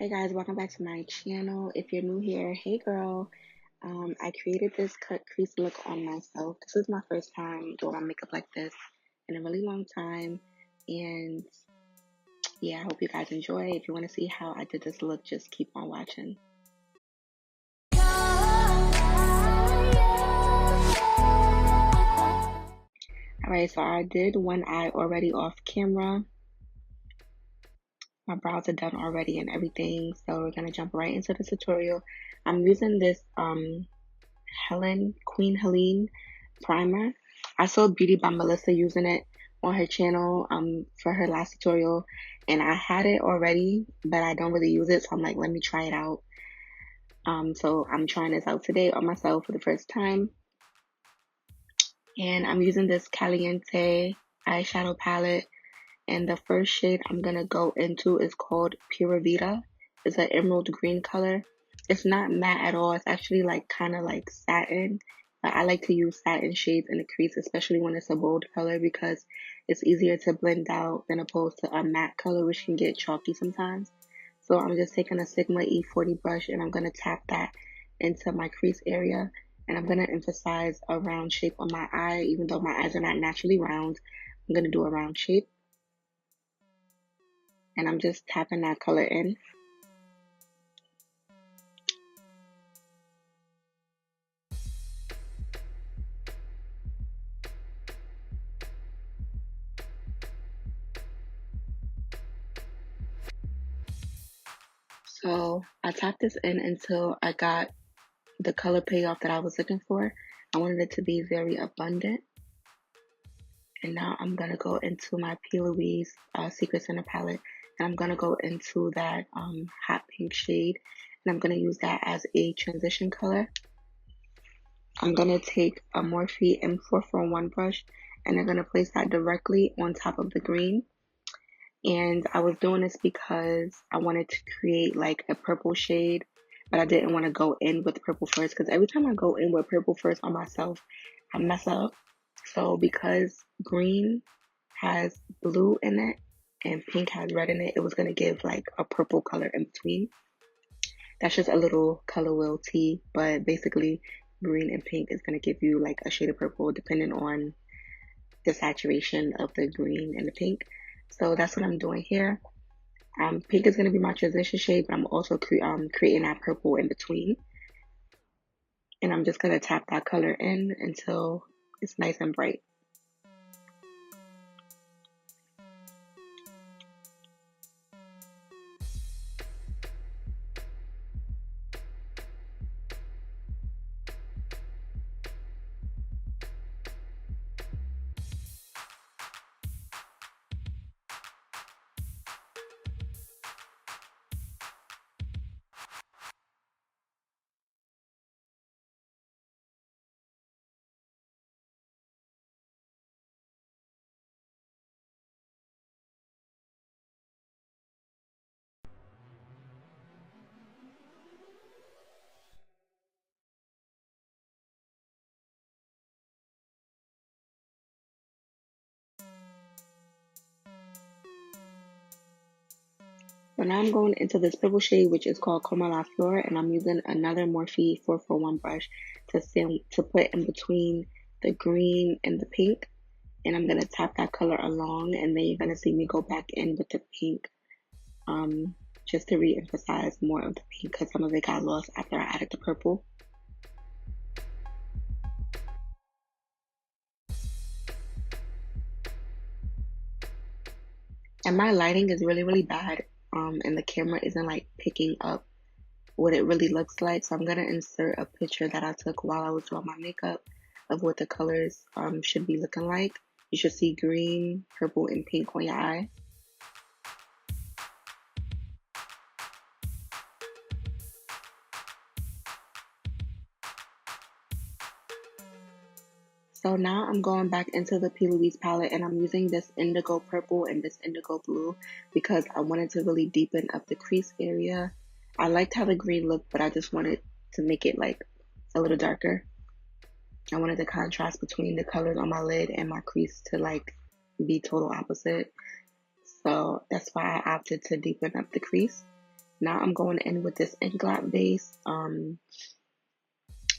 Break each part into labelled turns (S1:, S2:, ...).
S1: Hey guys, welcome back to my channel. If you're new here, hey girl. I created this cut crease look on myself. This is my first time doing my makeup like this in a really long time. And yeah, I hope you guys enjoy. If you want to see how I did this look, just keep on watching. Alright, so I did one eye already off camera. My brows are done already and everything, so we're gonna jump right into the tutorial. I'm using this Queen Helene primer. I saw Beauty by Melissa using it on her channel for her last tutorial, and I had it already, but I don't really use it, so I'm like, let me try it out. So I'm trying this out today on myself for the first time, and I'm using this Caliente eyeshadow palette. And the first shade I'm gonna go into is called Pura Vida. It's an emerald green color. It's not matte at all. It's actually like kind of like satin. But I like to use satin shades in the crease, especially when it's a bold color, because it's easier to blend out than opposed to a matte color, which can get chalky sometimes. So I'm just taking a Sigma E40 brush and I'm gonna tap that into my crease area. And I'm gonna emphasize a round shape on my eye, even though my eyes are not naturally round. I'm gonna do a round shape. And I'm just tapping that color in. So I tapped this in until I got the color payoff that I was looking for. I wanted it to be very abundant. And now I'm gonna go into my P. Louise Secret Center palette, and I'm gonna go into that hot pink shade, and I'm gonna use that as a transition color. I'm gonna take a Morphe M441 brush, and I'm gonna place that directly on top of the green. And I was doing this because I wanted to create like a purple shade, but I didn't want to go in with purple first, because every time I go in with purple first on myself, I mess up. So because green has blue in it and pink has red in it, it was going to give like a purple color in between. That's just a little color wheel tea, but basically green and pink is going to give you like a shade of purple depending on the saturation of the green and the pink. So that's what I'm doing here. Pink is going to be my transition shade, but I'm also creating that purple in between. And I'm just going to tap that color in until it's nice and bright. So now I'm going into this purple shade, which is called Como La Flor, and I'm using another Morphe 441 brush to put in between the green and the pink. And I'm going to tap that color along, and then you're going to see me go back in with the pink, just to re-emphasize more of the pink, because some of it got lost after I added the purple. And my lighting is really, really bad, and the camera isn't like picking up what it really looks like. So I'm gonna insert a picture that I took while I was doing my makeup of what the colors should be looking like. You should see green, purple, and pink on your eye. So now I'm going back into the P. Louise palette, and I'm using this indigo purple and this indigo blue because I wanted to really deepen up the crease area. I liked how the green looked, but I just wanted to make it like a little darker. I wanted the contrast between the colors on my lid and my crease to like be total opposite. So that's why I opted to deepen up the crease. Now I'm going in with this INGLOT base.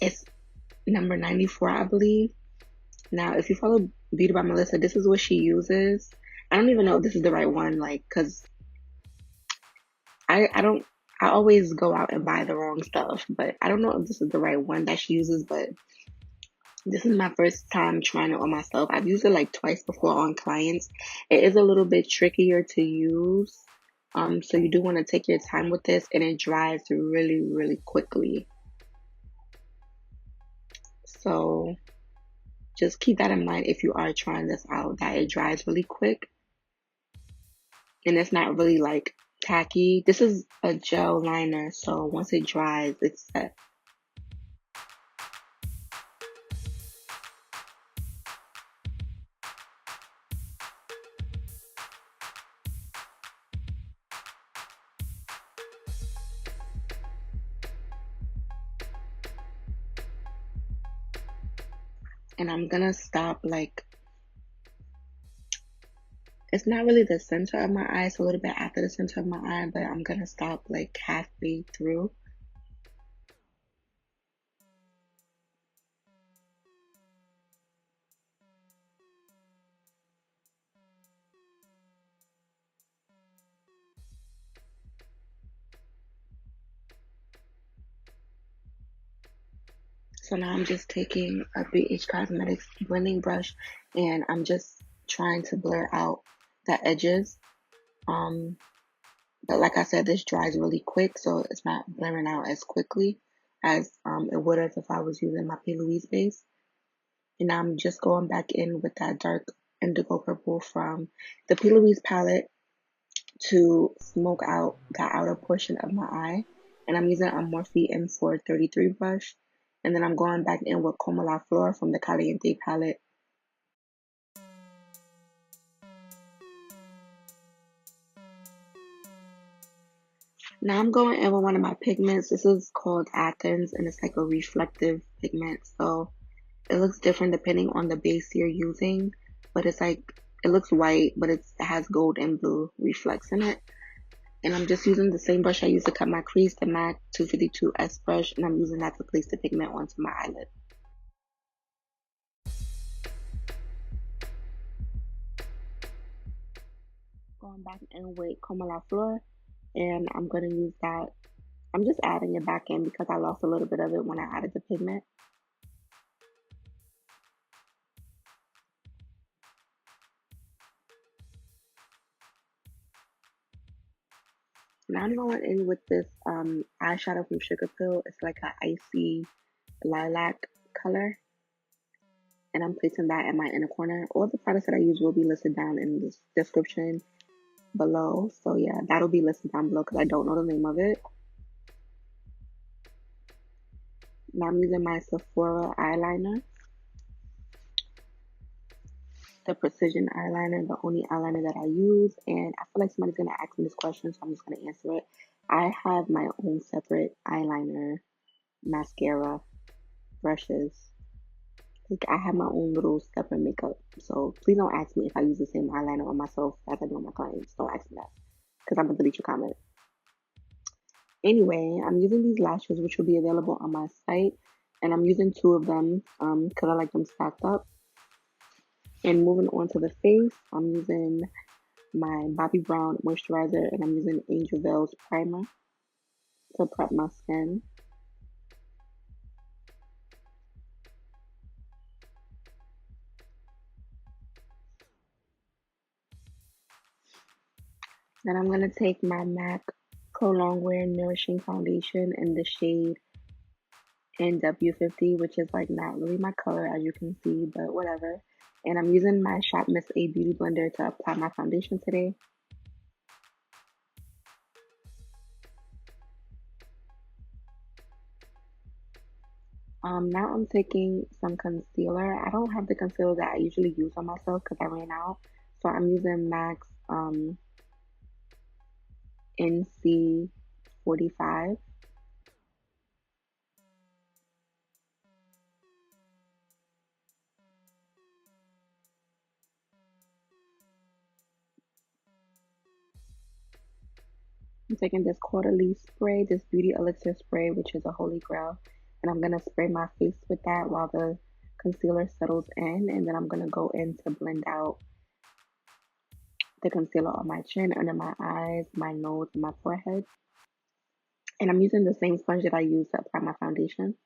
S1: It's number 94, I believe. Now, if you follow Beauty by Melissa, this is what she uses. I don't even know if this is the right one, like, cause I always go out and buy the wrong stuff, but I don't know if this is the right one that she uses, but this is my first time trying it on myself. I've used it like twice before on clients. It is a little bit trickier to use. So you do want to take your time with this, and it dries really, really quickly. So just keep that in mind if you are trying this out, that it dries really quick and it's not really like tacky. This is a gel liner, so once it dries, it's set. And I'm gonna stop like, it's not really the center of my eye, it's a little bit after the center of my eye, but I'm gonna stop like halfway through. So now I'm just taking a BH Cosmetics blending brush and I'm just trying to blur out the edges. But like I said, this dries really quick, so it's not blurring out as quickly as it would have if I was using my P. Louise base. And now I'm just going back in with that dark indigo purple from the P. Louise palette to smoke out the outer portion of my eye. And I'm using a Morphe M433 brush. And then I'm going back in with Como La Flor from the Caliente palette. Now I'm going in with one of my pigments. This is called Athens, and it's like a reflective pigment. So it looks different depending on the base you're using. But it's like, it looks white, but it has gold and blue reflects in it. And I'm just using the same brush I used to cut my crease, the MAC 252S brush, and I'm using that to place the pigment onto my eyelid. Going back in with Como La Flor, and I'm going to use that. I'm just adding it back in because I lost a little bit of it when I added the pigment. Now I'm going in with this eyeshadow from SUGARPILL. It's like an icy lilac color. And I'm placing that in my inner corner. All the products that I use will be listed down in the description below. So yeah, that'll be listed down below because I don't know the name of it. Now I'm using my SEPHORA eyeliner. The precision eyeliner, the only eyeliner that I use. And I feel like somebody's going to ask me this question, so I'm just going to answer it. I have my own separate eyeliner, mascara, brushes. Like, I have my own little separate makeup. So please don't ask me if I use the same eyeliner on myself as I do on my clients. Don't ask me that because I'm going to delete your comment. Anyway, I'm using these lashes, which will be available on my site. And I'm using two of them because I like them stacked up. And moving on to the face, I'm using my Bobbi Brown moisturizer and I'm using Angel Veil's primer to prep my skin. Then I'm going to take my MAC Pro Longwear Nourishing Foundation in the shade NW50, which is like not really my color as you can see, but whatever. And I'm using my Shop Miss A Beauty Blender to apply my foundation today. Now I'm taking some concealer. I don't have the concealer that I usually use on myself because I ran out. So I'm using MAC's NC45. I'm taking this CAUDALIE spray, this beauty elixir spray, which is a holy grail, and I'm gonna spray my face with that while the concealer settles in, and then I'm gonna go in to blend out the concealer on my chin, under my eyes, my nose, and my forehead. And I'm using the same sponge that I use to apply my foundation.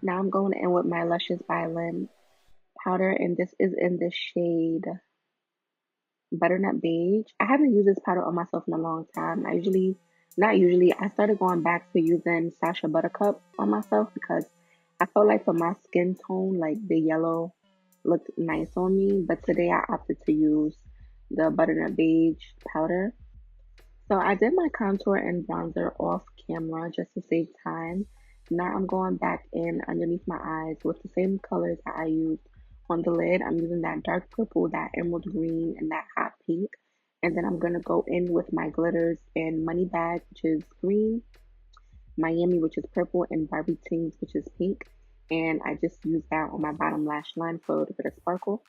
S1: Now I'm going in with my Luscious by Lynn powder, and this is in the shade Butternut Beige. I haven't used this powder on myself in a long time. I started going back to using Sacha Buttercup on myself because I felt like for my skin tone, like the yellow looked nice on me. But today I opted to use the Butternut Beige powder. So I did my contour and bronzer off camera just to save time. Now I'm going back in underneath my eyes with the same colors that I used on the lid. I'm using that dark purple, that emerald green, and that hot pink. And then I'm going to go in with my glitters in Money Bag, which is green, Miami, which is purple, and Barbie Tings, which is pink. And I just used that on my bottom lash line for a little bit of sparkle.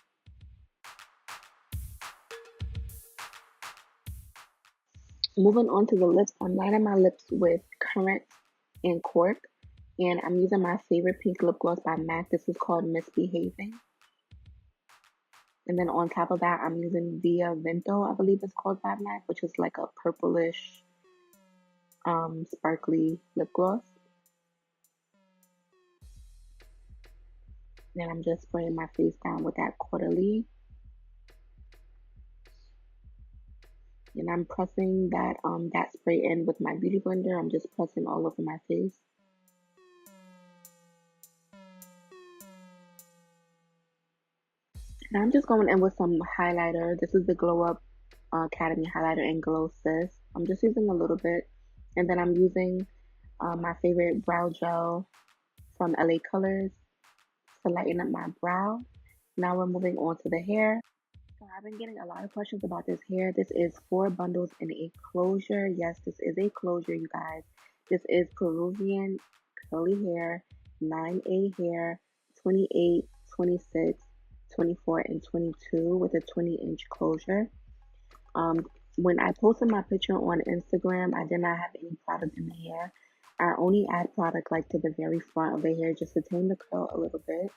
S1: Moving on to the lips, I'm lining my lips with Currant and Cork, and I'm using my favorite pink lip gloss by MAC. This is called Misbehaving. And then on top of that, I'm using VENTO, I believe it's called by MAC, which is like a purplish, sparkly lip gloss. Then I'm just spraying my face down with that CAUDALIE. And I'm pressing that spray in with my beauty blender. I'm just pressing all over my face. Now I'm just going in with some highlighter. This is the Glow Up Academy highlighter in Glow Sis. I'm just using a little bit. And then I'm using my favorite brow gel from LA Colors to lighten up my brow. Now we're moving on to the hair. So I've been getting a lot of questions about this hair. This is 4 bundles in a closure. Yes, this is a closure, you guys. This is Peruvian curly hair, 9A hair, 28, 26, 24, and 22 with a 20-inch closure. When I posted my picture on Instagram, I did not have any product in the hair. I only add product like to the very front of the hair just to tame the curl a little bit.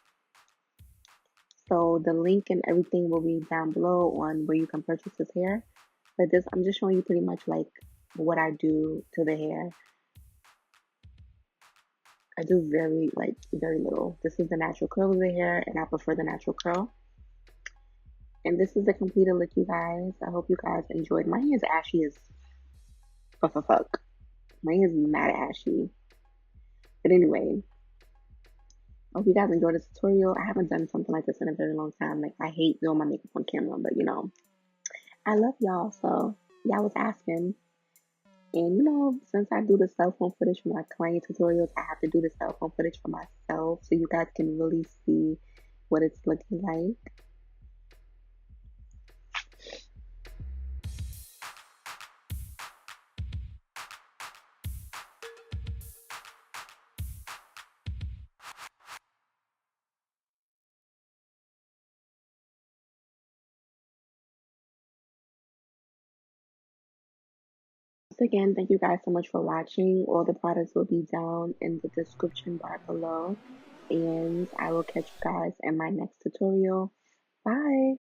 S1: So the link and everything will be down below on where you can purchase this hair. But this, I'm just showing you pretty much like what I do to the hair. I do very little. This is the natural curl of the hair, and I prefer the natural curl. And this is the completed look, you guys. I hope you guys enjoyed. My hair is ashy as fuck. My hair is mad ashy. But anyway, I hope you guys enjoyed this tutorial. I haven't done something like this in a very long time. Like, I hate doing my makeup on camera, but you know, I love y'all, so y'all was asking. And you know, since I do the cell phone footage for my client tutorials, I have to do the cell phone footage for myself so you guys can really see what it's looking like. Once again, thank you guys so much for watching. All the products will be down in the description bar below. And I will catch you guys in my next tutorial. Bye!